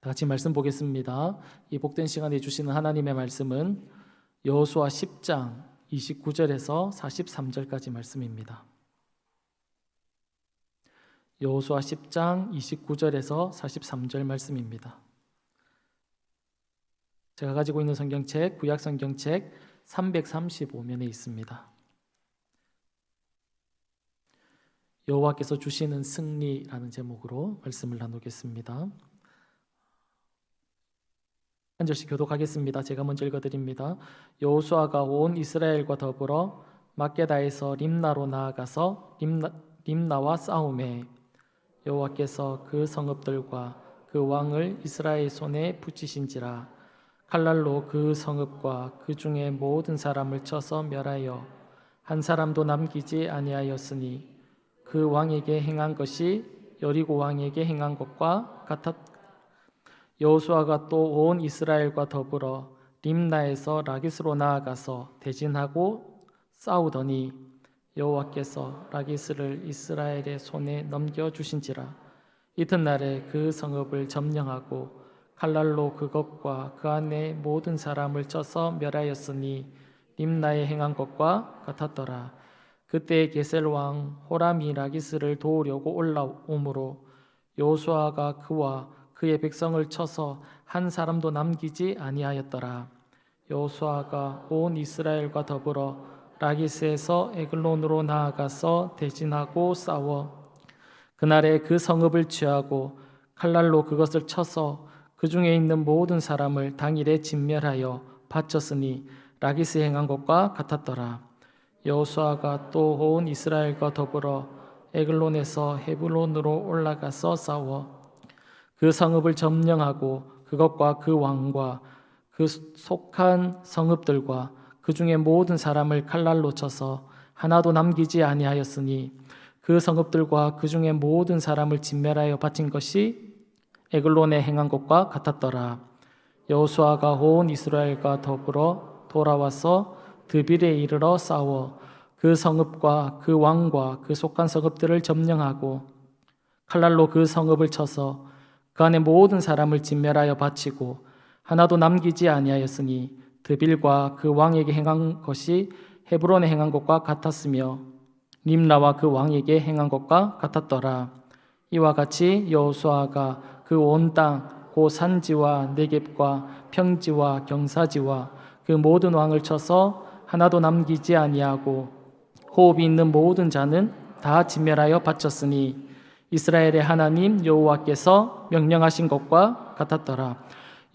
다 같이 말씀 보겠습니다. 이 복된 시간에 주시는 하나님의 말씀은 여호수아 10장 29절에서 43절까지 말씀입니다. 여호수아 10장 29절에서 43절 말씀입니다. 제가 가지고 있는 성경책, 구약 성경책 335면에 있습니다. 여호와께서 주시는 승리라는 제목으로 말씀을 나누겠습니다. 한 절씩 교독하겠습니다. 제가 먼저 읽어드립니다. 여호수아가 온 이스라엘과 더불어 막게다에서 림나로 나아가서 림나와 싸우매 여호와께서 그 성읍들과 그 왕을 이스라엘 손에 붙이신지라. 칼날로 그 성읍과 그 중에 모든 사람을 쳐서 멸하여 한 사람도 남기지 아니하였으니 그 왕에게 행한 것이 여리고 왕에게 행한 것과 같았다. 여호수아가 또 온 이스라엘과 더불어 림나에서 라기스로 나아가서 대진하고 싸우더니 여호와께서 라기스를 이스라엘의 손에 넘겨주신지라. 이튿날에 그 성읍을 점령하고 칼날로 그것과 그 안에 모든 사람을 쳐서 멸하였으니 림나에 행한 것과 같았더라. 그때 게셀 왕 호람이 라기스를 도우려고 올라오므로 여호수아가 그와 그의 백성을 쳐서 한 사람도 남기지 아니하였더라. 여호수아가 온 이스라엘과 더불어 라기스에서 에글론으로 나아가서 대진하고 싸워 그날에 그 성읍을 취하고 칼날로 그것을 쳐서 그 중에 있는 모든 사람을 당일에 진멸하여 바쳤으니 라기스에 행한 것과 같았더라. 여호수아가 또 온 이스라엘과 더불어 에글론에서 헤블론으로 올라가서 싸워 그 성읍을 점령하고 그것과 그 왕과 그 속한 성읍들과 그 중에 모든 사람을 칼날로 쳐서 하나도 남기지 아니하였으니 그 성읍들과 그 중에 모든 사람을 진멸하여 바친 것이 에글론에 행한 것과 같았더라. 여호수아가 온 이스라엘과 더불어 돌아와서 드빌에 이르러 싸워 그 성읍과 그 왕과 그 속한 성읍들을 점령하고 칼날로 그 성읍을 쳐서 그 안에 모든 사람을 진멸하여 바치고 하나도 남기지 아니하였으니 드빌과 그 왕에게 행한 것이 헤브론에 행한 것과 같았으며 림나와 그 왕에게 행한 것과 같았더라. 이와 같이 여호수아가 그 온 땅 곧 산지와 네겝과 평지와 경사지와 그 모든 왕을 쳐서 하나도 남기지 아니하고 호흡이 있는 모든 자는 다 진멸하여 바쳤으니 이스라엘의 하나님 여호와께서 명령하신 것과 같았더라.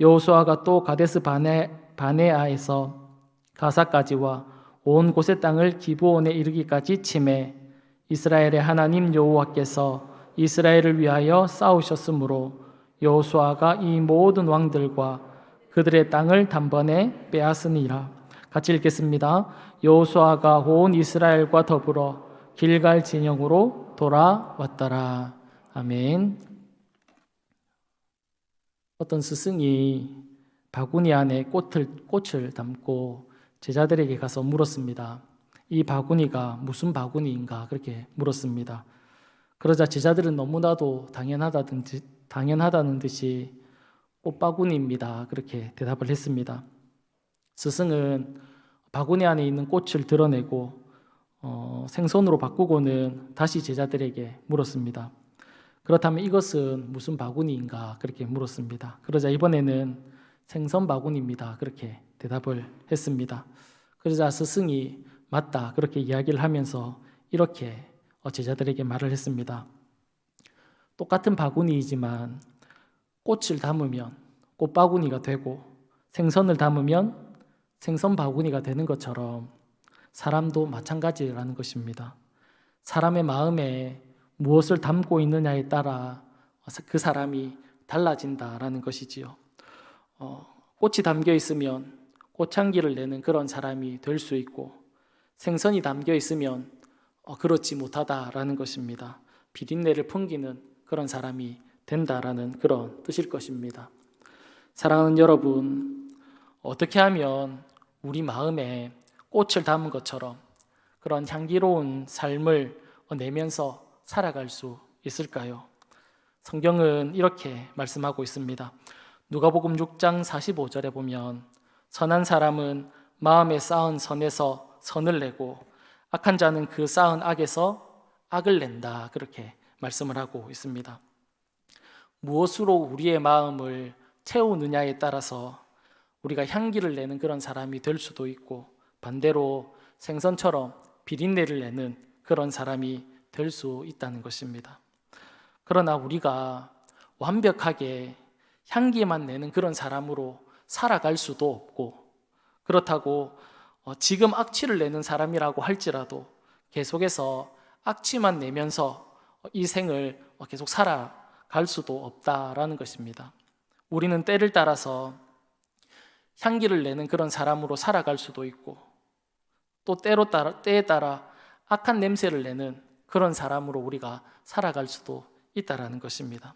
여호수아가 또 가데스 바네아에서 가사까지와 온 곳의 땅을 기브온에 이르기까지 치매 이스라엘의 하나님 여호와께서 이스라엘을 위하여 싸우셨으므로 여호수아가 이 모든 왕들과 그들의 땅을 단번에 빼앗으니라. 같이 읽겠습니다. 여호수아가 온 이스라엘과 더불어 길갈 진영으로 돌아왔더라. 아멘. 어떤 스승이 바구니 안에 꽃을 담고 제자들에게 가서 물었습니다. 이 바구니가 무슨 바구니인가 그렇게 물었습니다. 그러자 제자들은 너무나도 당연하다는 듯이 꽃바구니입니다 그렇게 대답을 했습니다. 스승은 바구니 안에 있는 꽃을 드러내고 생선으로 바꾸고는 다시 제자들에게 물었습니다. 그렇다면 이것은 무슨 바구니인가 그렇게 물었습니다. 그러자 이번에는 생선 바구니입니다 그렇게 대답을 했습니다. 그러자 스승이 맞다 그렇게 이야기를 하면서 이렇게 제자들에게 말을 했습니다. 똑같은 바구니이지만 꽃을 담으면 꽃바구니가 되고 생선을 담으면 생선 바구니가 되는 것처럼 사람도 마찬가지라는 것입니다. 사람의 마음에 무엇을 담고 있느냐에 따라 그 사람이 달라진다라는 것이지요. 꽃이 담겨 있으면 꽃향기를 내는 그런 사람이 될 수 있고 생선이 담겨 있으면 그렇지 못하다라는 것입니다. 비린내를 풍기는 그런 사람이 된다라는 그런 뜻일 것입니다. 사랑하는 여러분, 어떻게 하면 우리 마음에 꽃을 담은 것처럼 그런 향기로운 삶을 내면서 살아갈 수 있을까요? 성경은 이렇게 말씀하고 있습니다. 누가복음 6장 45절에 보면 선한 사람은 마음에 쌓은 선에서 선을 내고 악한 자는 그 쌓은 악에서 악을 낸다, 그렇게 말씀을 하고 있습니다. 무엇으로 우리의 마음을 채우느냐에 따라서 우리가 향기를 내는 그런 사람이 될 수도 있고, 반대로 생선처럼 비린내를 내는 그런 사람이 될 수 있다는 것입니다. 그러나 우리가 완벽하게 향기만 내는 그런 사람으로 살아갈 수도 없고, 그렇다고 지금 악취를 내는 사람이라고 할지라도 계속해서 악취만 내면서 이 생을 계속 살아갈 수도 없다라는 것입니다. 우리는 때를 따라서 향기를 내는 그런 사람으로 살아갈 수도 있고, 또 때에 따라 악한 냄새를 내는 그런 사람으로 우리가 살아갈 수도 있다라는 것입니다.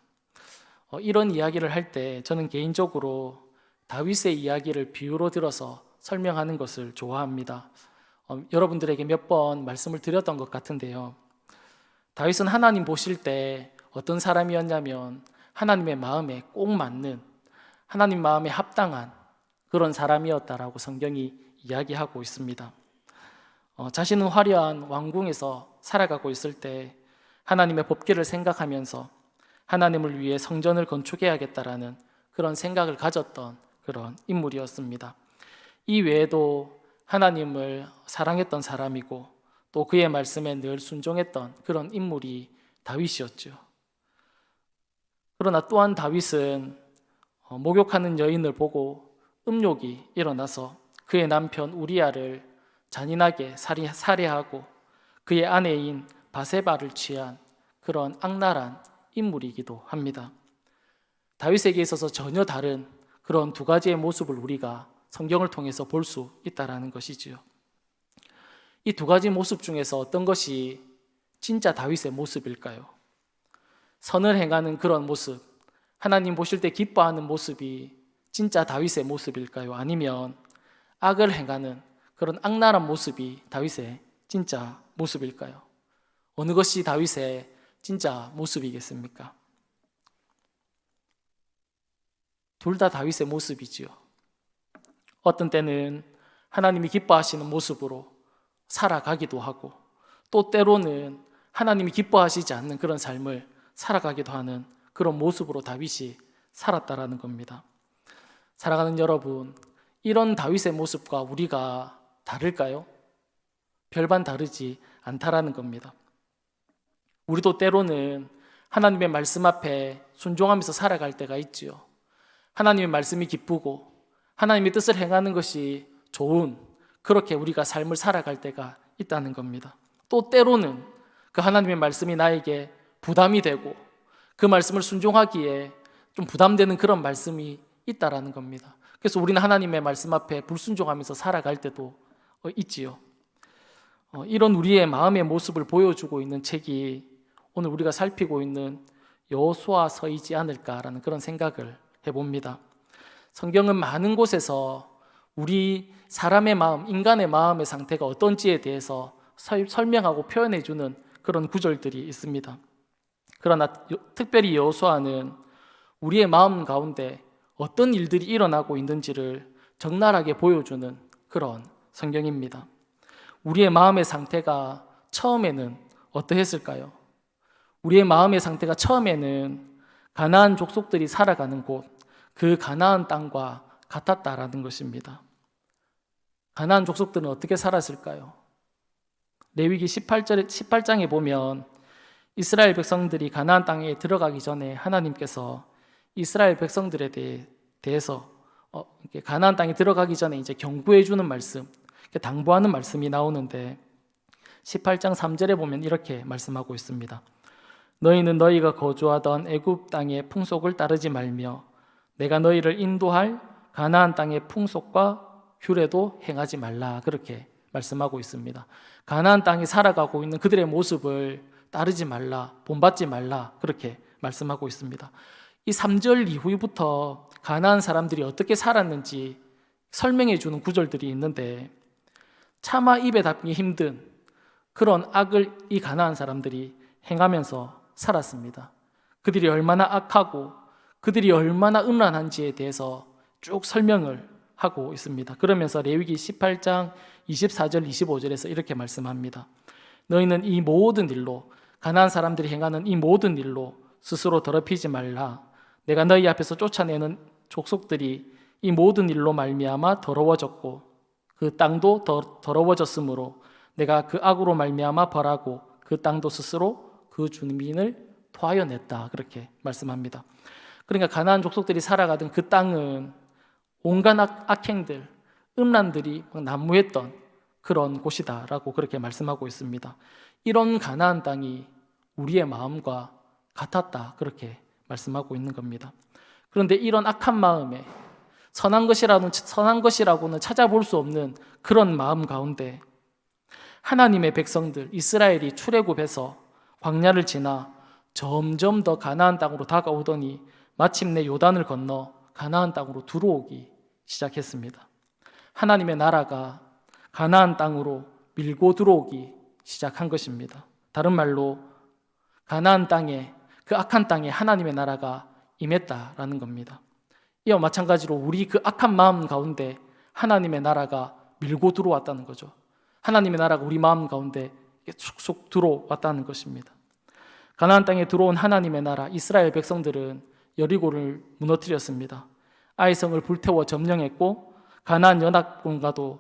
이런 이야기를 할 때 저는 개인적으로 다윗의 이야기를 비유로 들어서 설명하는 것을 좋아합니다. 여러분들에게 몇 번 말씀을 드렸던 것 같은데요. 다윗은 하나님 보실 때 어떤 사람이었냐면 하나님의 마음에 꼭 맞는, 하나님 마음에 합당한 그런 사람이었다라고 성경이 이야기하고 있습니다. 자신은 화려한 왕궁에서 살아가고 있을 때 하나님의 법궤를 생각하면서 하나님을 위해 성전을 건축해야겠다라는 그런 생각을 가졌던 그런 인물이었습니다. 이 외에도 하나님을 사랑했던 사람이고 또 그의 말씀에 늘 순종했던 그런 인물이 다윗이었죠. 그러나 또한 다윗은 목욕하는 여인을 보고 음욕이 일어나서 그의 남편 우리아를 잔인하게 살해하고 그의 아내인 바세바를 취한 그런 악랄한 인물이기도 합니다. 다윗에게 있어서 전혀 다른 그런 두 가지의 모습을 우리가 성경을 통해서 볼 수 있다는 것이지요. 이 두 가지 모습 중에서 어떤 것이 진짜 다윗의 모습일까요? 선을 행하는 그런 모습, 하나님 보실 때 기뻐하는 모습이 진짜 다윗의 모습일까요? 아니면 악을 행하는 그런 악랄한 모습이 다윗의 진짜 모습일까요? 어느 것이 다윗의 진짜 모습이겠습니까? 둘 다 다윗의 모습이지요. 어떤 때는 하나님이 기뻐하시는 모습으로 살아가기도 하고, 또 때로는 하나님이 기뻐하시지 않는 그런 삶을 살아가기도 하는 그런 모습으로 다윗이 살았다라는 겁니다. 사랑하는 여러분, 이런 다윗의 모습과 우리가 다를까요? 별반 다르지 않다라는 겁니다. 우리도 때로는 하나님의 말씀 앞에 순종하면서 살아갈 때가 있지요. 하나님의 말씀이 기쁘고 하나님의 뜻을 행하는 것이 좋은, 그렇게 우리가 삶을 살아갈 때가 있다는 겁니다. 또 때로는 그 하나님의 말씀이 나에게 부담이 되고 그 말씀을 순종하기에 좀 부담되는 그런 말씀이 있다라는 겁니다. 그래서 우리는 하나님의 말씀 앞에 불순종하면서 살아갈 때도 있지요. 이런 우리의 마음의 모습을 보여주고 있는 책이 오늘 우리가 살피고 있는 여호수아서이지 않을까라는 그런 생각을 해봅니다. 성경은 많은 곳에서 우리 사람의 마음, 인간의 마음의 상태가 어떤지에 대해서 설명하고 표현해주는 그런 구절들이 있습니다. 그러나 특별히 여호수아는 우리의 마음 가운데 어떤 일들이 일어나고 있는지를 적나라하게 보여주는 그런 성경입니다. 우리의 마음의 상태가 처음에는 어떠했을까요? 우리의 마음의 상태가 처음에는 가나안 족속들이 살아가는 곳, 그 가나안 땅과 같았다라는 것입니다. 가나안 족속들은 어떻게 살았을까요? 레위기 18장에 보면 이스라엘 백성들이 가나안 땅에 들어가기 전에 하나님께서 이스라엘 백성들에 대해서 가나안 땅에 들어가기 전에 이제 경고해 주는 말씀, 당부하는 말씀이 나오는데 18장 3절에 보면 이렇게 말씀하고 있습니다. 너희는 너희가 거주하던 애굽 땅의 풍속을 따르지 말며 내가 너희를 인도할 가나안 땅의 풍속과 규례도 행하지 말라, 그렇게 말씀하고 있습니다. 가나안 땅에 살아가고 있는 그들의 모습을 따르지 말라, 본받지 말라, 그렇게 말씀하고 있습니다. 이 3절 이후부터 가나안 사람들이 어떻게 살았는지 설명해 주는 구절들이 있는데 차마 입에 담기 힘든 그런 악을 이 가나안 사람들이 행하면서 살았습니다. 그들이 얼마나 악하고 그들이 얼마나 음란한지에 대해서 쭉 설명을 하고 있습니다. 그러면서 레위기 18장 24절 25절에서 이렇게 말씀합니다. 너희는 이 모든 일로, 가나안 사람들이 행하는 이 모든 일로 스스로 더럽히지 말라. 내가 너희 앞에서 쫓아내는 족속들이 이 모든 일로 말미암아 더러워졌고 그 땅도 더러워졌으므로 내가 그 악으로 말미암아 벌하고 그 땅도 스스로 그 주민을 토하여 냈다. 그렇게 말씀합니다. 그러니까 가나안 족속들이 살아가던 그 땅은 온갖 악행들, 음란들이 난무했던 그런 곳이다라고 그렇게 말씀하고 있습니다. 이런 가나안 땅이 우리의 마음과 같았다. 그렇게 말씀하고 있는 겁니다. 그런데 이런 악한 마음에 선한 것이라고는 찾아볼 수 없는 그런 마음 가운데 하나님의 백성들 이스라엘이 출애굽해서 광야를 지나 점점 더 가나안 땅으로 다가오더니 마침내 요단을 건너 가나안 땅으로 들어오기 시작했습니다. 하나님의 나라가 가나안 땅으로 밀고 들어오기 시작한 것입니다. 다른 말로 가나안 땅에, 그 악한 땅에 하나님의 나라가 임했다라는 겁니다. 이와 마찬가지로 우리 그 악한 마음 가운데 하나님의 나라가 밀고 들어왔다는 거죠. 하나님의 나라가 우리 마음 가운데 쑥쑥 들어왔다는 것입니다. 가나안 땅에 들어온 하나님의 나라, 이스라엘 백성들은 여리고를 무너뜨렸습니다. 아이성을 불태워 점령했고 가나안 연합군과도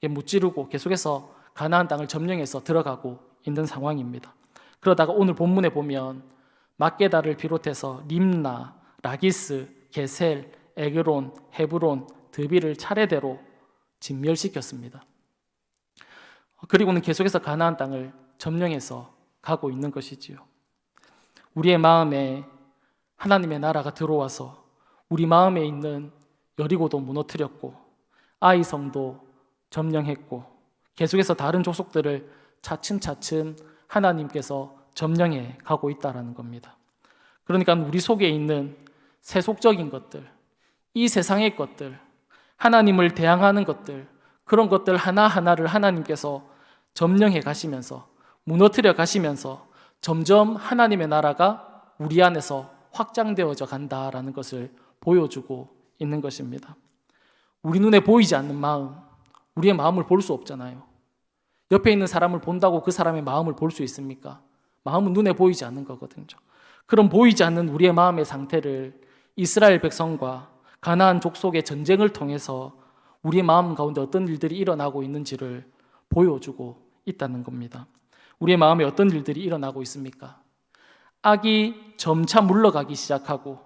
무찌르고 계속해서 가나안 땅을 점령해서 들어가고 있는 상황입니다. 그러다가 오늘 본문에 보면 막게다를 비롯해서 림나, 라기스, 게셀, 에그론, 헤브론, 드비를 차례대로 진멸시켰습니다. 그리고는 계속해서 가나안 땅을 점령해서 가고 있는 것이지요. 우리의 마음에 하나님의 나라가 들어와서 우리 마음에 있는 여리고도 무너뜨렸고 아이성도 점령했고 계속해서 다른 족속들을 차츰차츰 하나님께서 점령해 가고 있다는 겁니다. 그러니까 우리 속에 있는 세속적인 것들, 이 세상의 것들, 하나님을 대항하는 것들, 그런 것들 하나하나를 하나님께서 점령해 가시면서 무너뜨려 가시면서 점점 하나님의 나라가 우리 안에서 확장되어져 간다라는 것을 보여주고 있는 것입니다. 우리 눈에 보이지 않는 마음, 우리의 마음을 볼 수 없잖아요. 옆에 있는 사람을 본다고 그 사람의 마음을 볼 수 있습니까? 마음은 눈에 보이지 않는 거거든요. 그런 보이지 않는 우리의 마음의 상태를 이스라엘 백성과 가나안 족속의 전쟁을 통해서 우리의 마음 가운데 어떤 일들이 일어나고 있는지를 보여주고 있다는 겁니다. 우리의 마음에 어떤 일들이 일어나고 있습니까? 악이 점차 물러가기 시작하고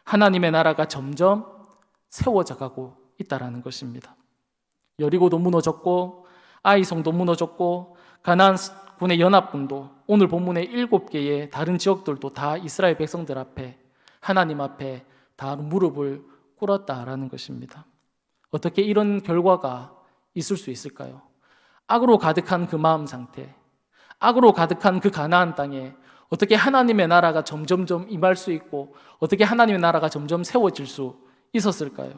하나님의 나라가 점점 세워져 가고 있다는 것입니다. 여리고도 무너졌고 아이성도 무너졌고 가나안군의 연합군도 오늘 본문의 7개의 다른 지역들도 다 이스라엘 백성들 앞에 하나님 앞에 다 무릎을 꿇었다라는 것입니다. 어떻게 이런 결과가 있을 수 있을까요? 악으로 가득한 그 마음 상태, 악으로 가득한 그 가나안 땅에 어떻게 하나님의 나라가 점점점 임할 수 있고 어떻게 하나님의 나라가 점점 세워질 수 있었을까요?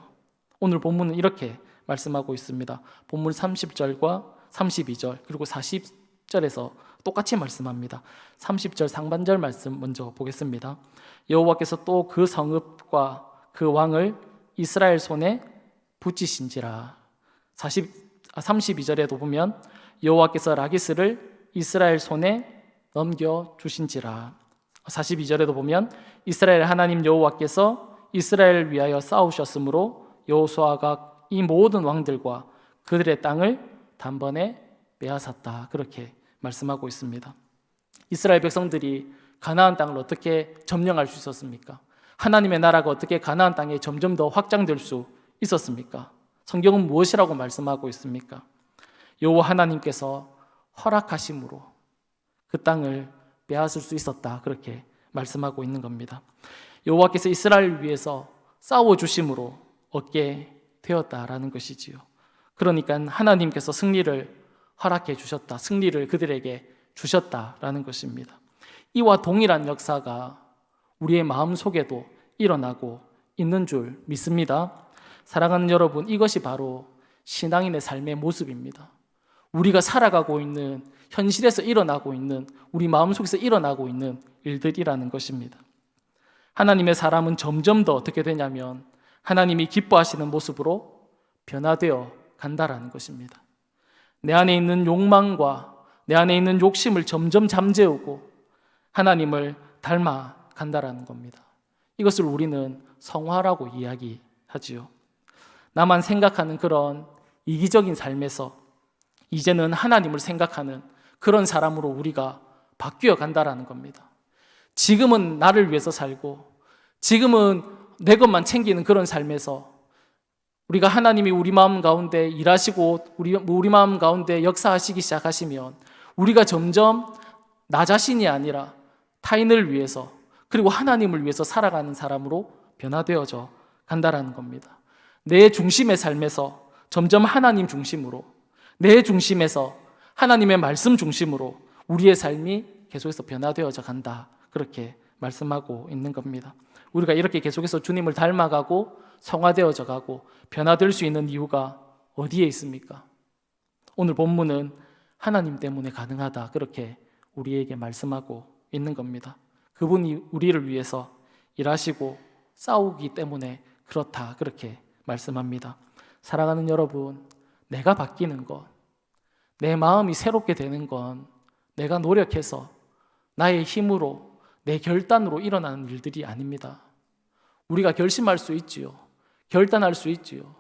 오늘 본문은 이렇게 말씀하고 있습니다. 본문 30절과 32절 그리고 40절에서 똑같이 말씀합니다. 30절 상반절 말씀 먼저 보겠습니다. 여호와께서 또 그 성읍과 그 왕을 이스라엘 손에 붙이신지라. 32절에도 보면 여호와께서 라기스를 이스라엘 손에 넘겨주신지라. 42절에도 보면 이스라엘 하나님 여호와께서 이스라엘을 위하여 싸우셨으므로 여호수아가 이 모든 왕들과 그들의 땅을 단번에 빼앗았다. 그렇게 말씀하고 있습니다. 이스라엘 백성들이 가나안 땅을 어떻게 점령할 수 있었습니까? 하나님의 나라가 어떻게 가나안 땅에 점점 더 확장될 수 있었습니까? 성경은 무엇이라고 말씀하고 있습니까? 여호와 하나님께서 허락하심으로 그 땅을 빼앗을 수 있었다. 그렇게 말씀하고 있는 겁니다. 여호와께서 이스라엘을 위해서 싸워주심으로 얻게 되었다라는 것이지요. 그러니까 하나님께서 승리를 허락해 주셨다. 승리를 그들에게 주셨다라는 것입니다. 이와 동일한 역사가 우리의 마음 속에도 일어나고 있는 줄 믿습니다. 사랑하는 여러분, 이것이 바로 신앙인의 삶의 모습입니다. 우리가 살아가고 있는 현실에서 일어나고 있는 우리 마음속에서 일어나고 있는 일들이라는 것입니다. 하나님의 사람은 점점 더 어떻게 되냐면 하나님이 기뻐하시는 모습으로 변화되어 간다라는 것입니다. 내 안에 있는 욕망과 내 안에 있는 욕심을 점점 잠재우고 하나님을 닮아 간다라는 겁니다. 이것을 우리는 성화라고 이야기하지요. 나만 생각하는 그런 이기적인 삶에서 이제는 하나님을 생각하는 그런 사람으로 우리가 바뀌어 간다라는 겁니다. 지금은 나를 위해서 살고 지금은 내 것만 챙기는 그런 삶에서 우리가 하나님이 우리 마음 가운데 일하시고 우리 마음 가운데 역사하시기 시작하시면 우리가 점점 나 자신이 아니라 타인을 위해서 그리고 하나님을 위해서 살아가는 사람으로 변화되어져 간다라는 겁니다. 내 중심의 삶에서 점점 하나님 중심으로, 내 중심에서 하나님의 말씀 중심으로 우리의 삶이 계속해서 변화되어져 간다. 그렇게 말씀하고 있는 겁니다. 우리가 이렇게 계속해서 주님을 닮아가고 성화되어져 가고 변화될 수 있는 이유가 어디에 있습니까? 오늘 본문은 하나님 때문에 가능하다. 그렇게 우리에게 말씀하고 있는 겁니다. 그분이 우리를 위해서 일하시고 싸우기 때문에 그렇다. 그렇게 말씀합니다. 사랑하는 여러분, 내가 바뀌는 것, 내 마음이 새롭게 되는 건 내가 노력해서 나의 힘으로 내 결단으로 일어나는 일들이 아닙니다. 우리가 결심할 수 있지요. 결단할 수 있지요.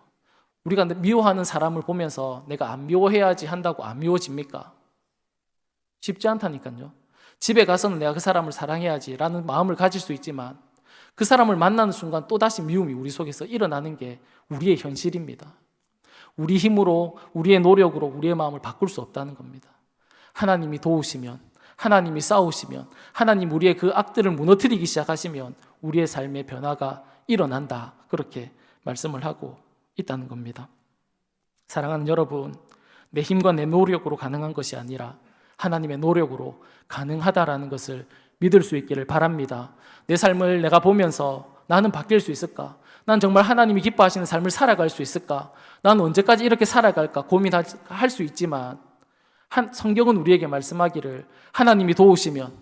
우리가 미워하는 사람을 보면서 내가 안 미워해야지 한다고 안 미워집니까? 쉽지 않다니까요. 집에 가서는 내가 그 사람을 사랑해야지 라는 마음을 가질 수 있지만 그 사람을 만나는 순간 또다시 미움이 우리 속에서 일어나는 게 우리의 현실입니다. 우리 힘으로, 우리의 노력으로 우리의 마음을 바꿀 수 없다는 겁니다. 하나님이 도우시면, 하나님이 싸우시면, 하나님 우리의 그 악들을 무너뜨리기 시작하시면 우리의 삶의 변화가 일어난다. 그렇게 말씀을 하고 있다는 겁니다. 사랑하는 여러분, 내 힘과 내 노력으로 가능한 것이 아니라 하나님의 노력으로 가능하다라는 것을 믿을 수 있기를 바랍니다. 내 삶을 내가 보면서 나는 바뀔 수 있을까? 난 정말 하나님이 기뻐하시는 삶을 살아갈 수 있을까? 난 언제까지 이렇게 살아갈까? 고민할 수 있지만 성경은 우리에게 말씀하기를 하나님이 도우시면,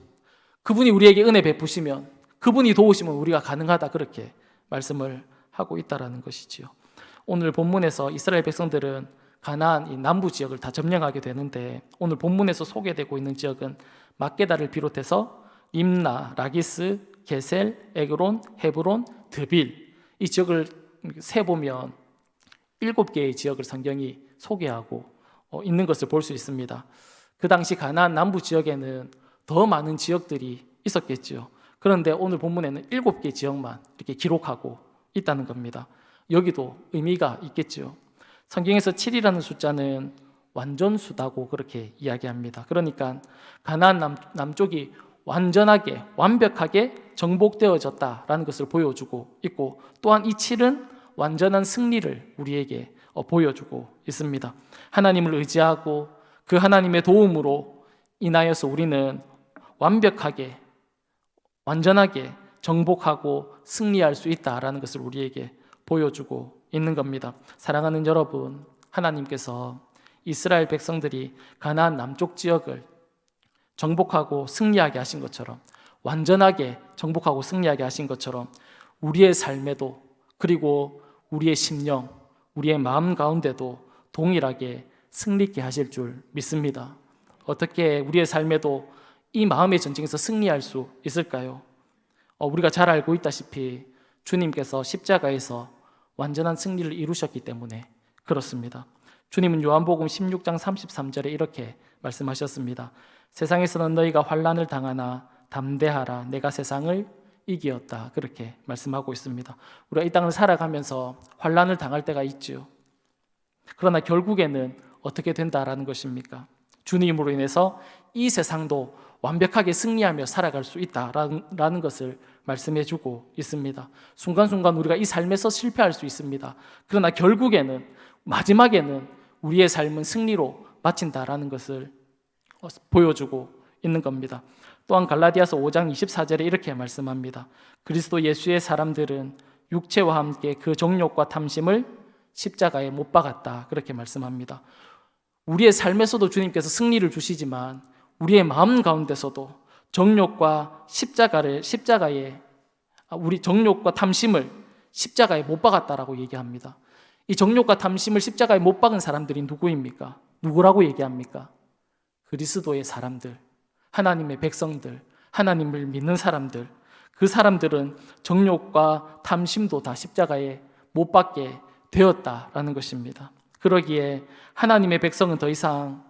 그분이 우리에게 은혜 베푸시면, 그분이 도우시면 우리가 가능하다. 그렇게 말씀을 하고 있다는 것이지요. 오늘 본문에서 이스라엘 백성들은 가나안 이 남부 지역을 다 점령하게 되는데 오늘 본문에서 소개되고 있는 지역은 막게다를 비롯해서 림나, 라기스, 게셀, 에그론, 헤브론, 드빌, 이 지역을 세보면 7개의 지역을 성경이 소개하고 있는 것을 볼 수 있습니다. 그 당시 가나안 남부 지역에는 더 많은 지역들이 있었겠지요. 그런데 오늘 본문에는 7개 지역만 이렇게 기록하고 있다는 겁니다. 여기도 의미가 있겠지요. 성경에서 7이라는 숫자는 완전수다고 그렇게 이야기합니다. 그러니까 가나안 남쪽이 완전하게, 완벽하게 정복되어졌다라는 것을 보여주고 있고, 또한 이 7은 완전한 승리를 우리에게 보여주고 있습니다. 하나님을 의지하고 그 하나님의 도움으로 인하여서 우리는 완벽하게, 완전하게 정복하고 승리할 수 있다라는 것을 우리에게 보여주고 있는 겁니다. 사랑하는 여러분, 하나님께서 이스라엘 백성들이 가나안 남쪽 지역을 정복하고 승리하게 하신 것처럼, 완전하게 정복하고 승리하게 하신 것처럼 우리의 삶에도, 그리고 우리의 심령, 우리의 마음 가운데도 동일하게 승리케 하실 줄 믿습니다. 어떻게 우리의 삶에도 이 마음의 전쟁에서 승리할 수 있을까요? 우리가 잘 알고 있다시피 주님께서 십자가에서 완전한 승리를 이루셨기 때문에 그렇습니다. 주님은 요한복음 16장 33절에 이렇게 말씀하셨습니다. 세상에서는 너희가 환난을 당하나 담대하라, 내가 세상을 이기었다. 그렇게 말씀하고 있습니다. 우리가 이 땅을 살아가면서 환난을 당할 때가 있죠. 그러나 결국에는 어떻게 된다라는 것입니까? 주님으로 인해서 이 세상도 완벽하게 승리하며 살아갈 수 있다라는 것을 말씀해주고 있습니다. 순간순간 우리가 이 삶에서 실패할 수 있습니다. 그러나 결국에는, 마지막에는 우리의 삶은 승리로 마친다라는 것을 보여주고 있는 겁니다. 또한 갈라디아서 5장 24절에 이렇게 말씀합니다. 그리스도 예수의 사람들은 육체와 함께 그 정욕과 탐심을 십자가에 못 박았다. 그렇게 말씀합니다. 우리의 삶에서도 주님께서 승리를 주시지만 우리의 마음 가운데서도 정욕과 십자가에 우리 정욕과 탐심을 십자가에 못 박았다라고 얘기합니다. 이 정욕과 탐심을 십자가에 못 박은 사람들이 누구입니까? 누구라고 얘기합니까? 그리스도의 사람들, 하나님의 백성들, 하나님을 믿는 사람들. 그 사람들은 정욕과 탐심도 다 십자가에 못 박게 되었다라는 것입니다. 그러기에 하나님의 백성은 더 이상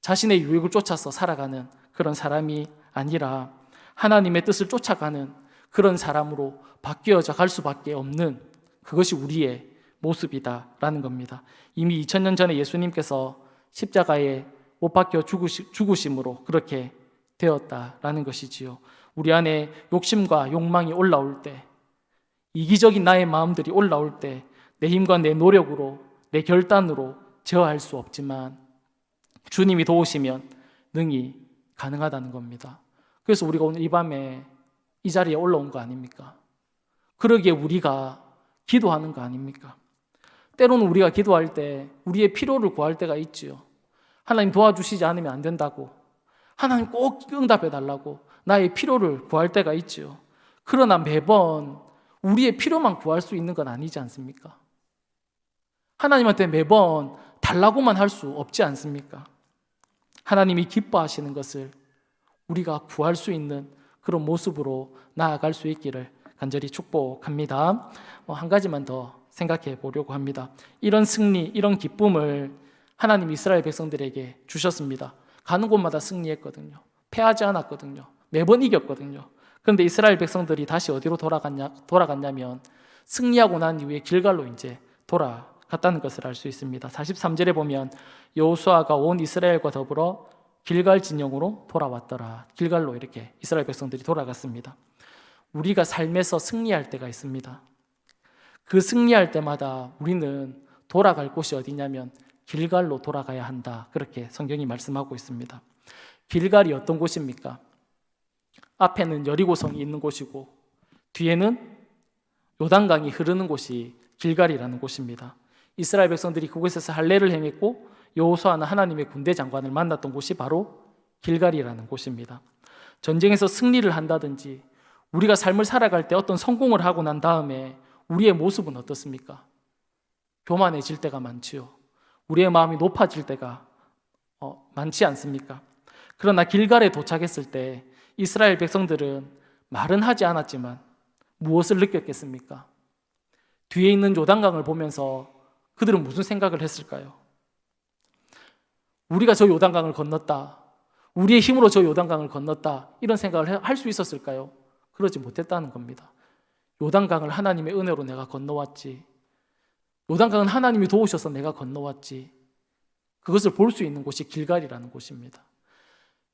자신의 유익을 쫓아서 살아가는 그런 사람이 아니라 하나님의 뜻을 쫓아가는 그런 사람으로 바뀌어져 갈 수밖에 없는, 그것이 우리의 모습이다라는 겁니다. 이미 2000년 전에 예수님께서 십자가에 못 박혀 죽으심으로 그렇게 되었다라는 것이지요. 우리 안에 욕심과 욕망이 올라올 때, 이기적인 나의 마음들이 올라올 때 내 힘과 내 노력으로, 내 결단으로 제어할 수 없지만 주님이 도우시면 능히 가능하다는 겁니다. 그래서 우리가 오늘 이 밤에 이 자리에 올라온 거 아닙니까? 그러기에 우리가 기도하는 거 아닙니까? 때로는 우리가 기도할 때 우리의 필요를 구할 때가 있지요. 하나님 도와주시지 않으면 안 된다고, 하나님 꼭 응답해 달라고 나의 필요를 구할 때가 있지요. 그러나 매번 우리의 필요만 구할 수 있는 건 아니지 않습니까? 하나님한테 매번 달라고만 할 수 없지 않습니까? 하나님이 기뻐하시는 것을 우리가 구할 수 있는 그런 모습으로 나아갈 수 있기를 간절히 축복합니다. 한 가지만 더 생각해 보려고 합니다. 이런 승리, 이런 기쁨을 하나님 이스라엘 백성들에게 주셨습니다. 가는 곳마다 승리했거든요. 패하지 않았거든요. 매번 이겼거든요. 그런데 이스라엘 백성들이 다시 어디로 돌아갔냐면 승리하고 난 이후에 길갈로 이제 돌아갔다는 것을 알 수 있습니다. 43절에 보면 여호수아가 온 이스라엘과 더불어 길갈 진영으로 돌아왔더라. 길갈로 이렇게 이스라엘 백성들이 돌아갔습니다. 우리가 삶에서 승리할 때가 있습니다. 그 승리할 때마다 우리는 돌아갈 곳이 어디냐면 길갈로 돌아가야 한다. 그렇게 성경이 말씀하고 있습니다. 길갈이 어떤 곳입니까? 앞에는 여리고성이 있는 곳이고 뒤에는 요단강이 흐르는 곳이 길갈이라는 곳입니다. 이스라엘 백성들이 그곳에서 할례를 행했고 여호수아는 하나님의 군대 장관을 만났던 곳이 바로 길갈이라는 곳입니다. 전쟁에서 승리를 한다든지 우리가 삶을 살아갈 때 어떤 성공을 하고 난 다음에 우리의 모습은 어떻습니까? 교만해질 때가 많지요. 우리의 마음이 높아질 때가 많지 않습니까? 그러나 길갈에 도착했을 때 이스라엘 백성들은 말은 하지 않았지만 무엇을 느꼈겠습니까? 뒤에 있는 요단강을 보면서 그들은 무슨 생각을 했을까요? 우리가 저 요단강을 건넜다, 우리의 힘으로 저 요단강을 건넜다, 이런 생각을 할 수 있었을까요? 그러지 못했다는 겁니다. 요단강을 하나님의 은혜로 내가 건너왔지, 요단강은 하나님이 도우셔서 내가 건너왔지, 그것을 볼 수 있는 곳이 길갈이라는 곳입니다.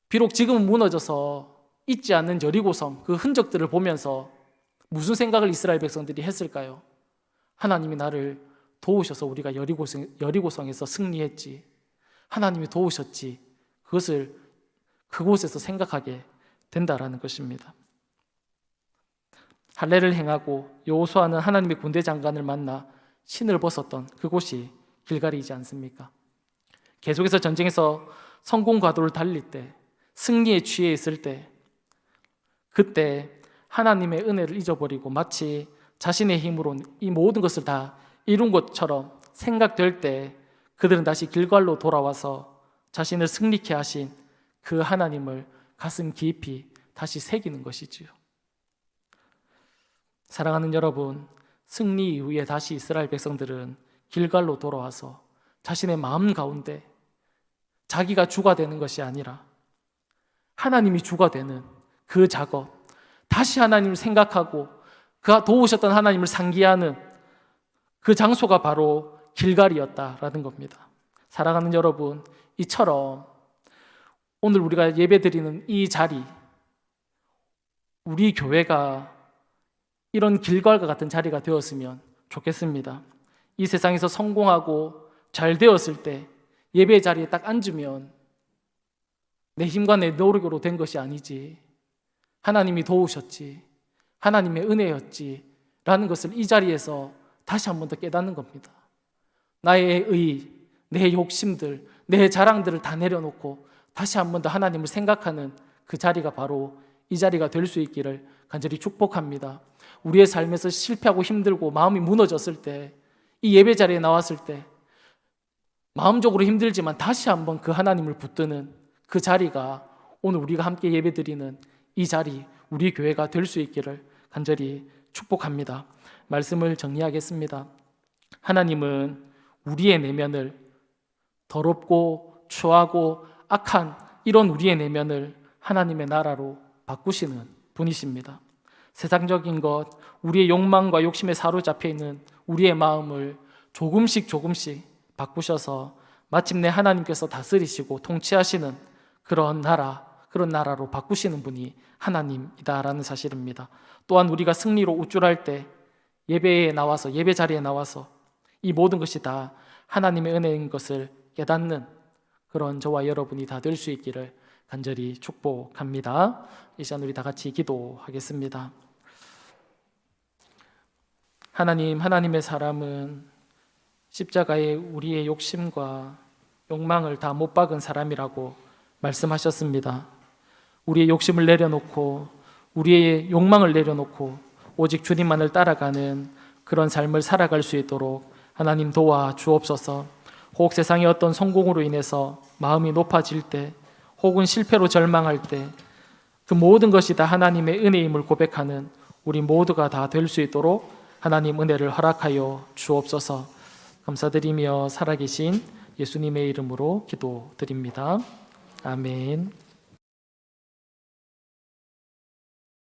비록 지금은 무너져서 있지 않는 여리고성, 그 흔적들을 보면서 무슨 생각을 이스라엘 백성들이 했을까요? 하나님이 나를 도우셔서 우리가 여리고성에서 승리했지, 하나님이 도우셨지, 그것을 그곳에서 생각하게 된다라는 것입니다. 할례를 행하고 여호수아는 하나님의 군대 장관을 만나 신을 벗었던 그곳이 길갈이지 않습니까? 계속해서 전쟁에서 성공 과도를 달릴 때, 승리에 취해 있을 때, 그때 하나님의 은혜를 잊어버리고 마치 자신의 힘으로 이 모든 것을 다 이룬 것처럼 생각될 때 그들은 다시 길갈로 돌아와서 자신을 승리케 하신 그 하나님을 가슴 깊이 다시 새기는 것이지요. 사랑하는 여러분, 승리 이후에 다시 이스라엘 백성들은 길갈로 돌아와서 자신의 마음 가운데 자기가 주가 되는 것이 아니라 하나님이 주가 되는 그 작업, 다시 하나님을 생각하고 그가 도우셨던 하나님을 상기하는 그 장소가 바로 길갈이었다라는 겁니다. 사랑하는 여러분, 이처럼 오늘 우리가 예배드리는 이 자리, 우리 교회가 이런 길갈과 같은 자리가 되었으면 좋겠습니다. 이 세상에서 성공하고 잘 되었을 때 예배 자리에 딱 앉으면 내 힘과 내 노력으로 된 것이 아니지, 하나님이 도우셨지, 하나님의 은혜였지 라는 것을 이 자리에서 다시 한 번 더 깨닫는 겁니다. 나의 의, 내 욕심들, 내 자랑들을 다 내려놓고 다시 한 번 더 하나님을 생각하는 그 자리가 바로 이 자리가 될 수 있기를 간절히 축복합니다. 우리의 삶에서 실패하고 힘들고 마음이 무너졌을 때, 이 예배 자리에 나왔을 때 마음적으로 힘들지만 다시 한번 그 하나님을 붙드는 그 자리가 오늘 우리가 함께 예배드리는 이 자리, 우리 교회가 될 수 있기를 간절히 축복합니다. 말씀을 정리하겠습니다. 하나님은 우리의 내면을, 더럽고 추하고 악한 이런 우리의 내면을 하나님의 나라로 바꾸시는 분이십니다. 세상적인 것, 우리의 욕망과 욕심에 사로잡혀 있는 우리의 마음을 조금씩 바꾸셔서 마침내 하나님께서 다스리시고 통치하시는 그런 나라로 바꾸시는 분이 하나님이다라는 사실입니다. 또한 우리가 승리로 우쭐할 때 예배 자리에 나와서 이 모든 것이 다 하나님의 은혜인 것을 깨닫는 그런 저와 여러분이 다 될 수 있기를 간절히 축복합니다. 이 시간 우리 다 같이 기도하겠습니다. 하나님의 사람은 십자가에 우리의 욕심과 욕망을 다 못 박은 사람이라고 말씀하셨습니다. 우리의 욕심을 내려놓고 우리의 욕망을 내려놓고 오직 주님만을 따라가는 그런 삶을 살아갈 수 있도록 하나님 도와 주옵소서. 혹 세상의 어떤 성공으로 인해서 마음이 높아질 때, 혹은 실패로 절망할 때, 그 모든 것이 다 하나님의 은혜임을 고백하는 우리 모두가 다 될 수 있도록 하나님 은혜를 허락하여 주옵소서. 감사드리며 살아계신 예수님의 이름으로 기도드립니다. 아멘.